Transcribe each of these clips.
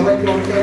সবাইকে অন্তর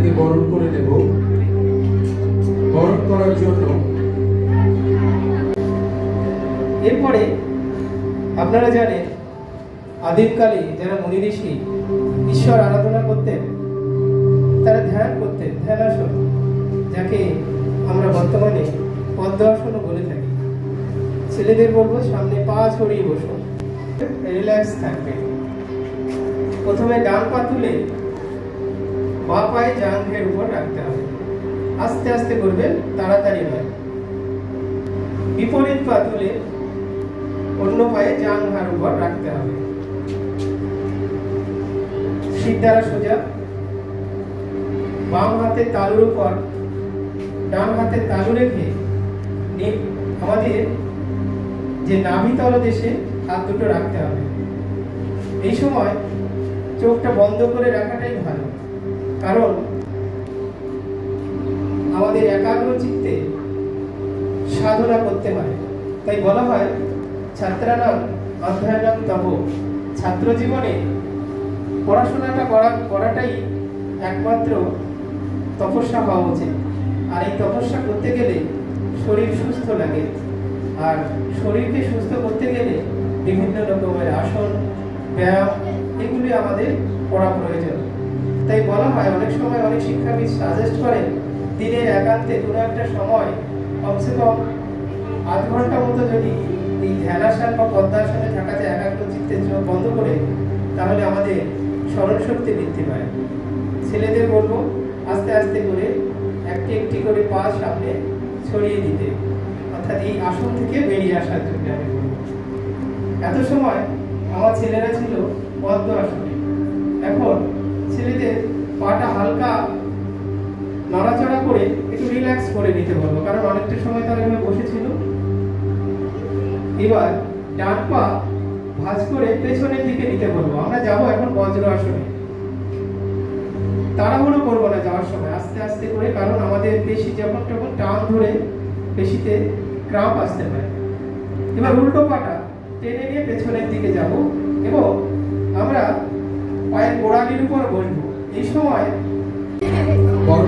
দিয়ে বরণ করে নেব। বরণ করার জন্য এরপরে আপনারা জানেন আদিমকালে যারা মুনি ঋষি ঈশ্বর আরাধনা করতেন, তারা ধ্যান করতেন, ধ্যানাসন, যাকে আমরা বর্তমানে পদ্মাসনও বলে থাকি। ছেলেদের বলবো সামনে পা ছড়িয়ে বসুন, রিল্যাক্স থাকবে। প্রথমে ডান পা তুলে বা পায়ে জাঙ্ঘের উপর রাখতে হবে। আস্তে আস্তে করবেন, তাড়াতাড়ি নয়। বিপরীত পা তুলে অন্য পায়ে জাঙ্ঘার উপর রাখতে হবে। সিদ্ধারা সোজা। বাম হাতে তালুর উপর ডান হাতে তালু রেখে আমাদের যে নাভি তলদেশে হাত দুটো রাখতে হবে। এই সময় চোখটা বন্ধ করে রাখাটাই ভালো, কারণ আমাদের একাগ্র চিত্তে সাধনা করতে হয়। তাই বলা হয় ছাত্রানাং অধ্যয়নং তপ। ছাত্র জীবনে পড়াশোনাটা করাটাই একমাত্র তপস্যা হওয়া উচিত। আর এই তপস্যা করতে গেলে শরীর সুস্থ লাগে, আর শরীরকে সুস্থ করতে গেলে বিভিন্ন রকমের আসন, ব্যায়াম এগুলি আমাদের করা প্রয়োজন। তাই বলা হয়, অনেক সময় অনেক শিক্ষাবিদ সাজেস্ট করেন দিনের একান্তে কোনো একটা সময় কমসে কম আধ ঘন্টা মতো যদি এই ধ্যানাসন বা পদ্মাসনে থাকা যায় একাগ্র চিত্তে চোখ বন্ধ করে, তাহলে আমাদের স্মরণ শক্তি বৃদ্ধি পায়। ছেলেদের বলবো আস্তে আস্তে করে একটি একটি করে পা সামনে ছড়িয়ে দিতে, অর্থাৎ এই আসন থেকে বেরিয়ে আসার জন্য আমি বলবো। এত সময় আমার ছেলেরা ছিল পদ্ম আসনে, এখন ছেলেদের পাটা হালকা নড়াচড়া করে একটু রিল্যাক্স করে নিতে বলবো, কারণ অনেকটা সময় তারা এভাবে বসেছিল। এবার ডান পা ভাঁজ করে পেছনের দিকে নিতে বলবো। আমরা যাব এখন বজ্র আসনে। তাড়াহুড়ো করবো না যাওয়ার সময়, আস্তে আস্তে করে, কারণ আমাদের পেশি যখন তখন টান ধরে পেশিতে ক্রাম্প আসতে পারে। এবার উল্টো পাটা টেনে নিয়ে পেছনের দিকে যাব এবং আমরা পায়ের গোড়ালির উপর বসবো। এই সময় বরণ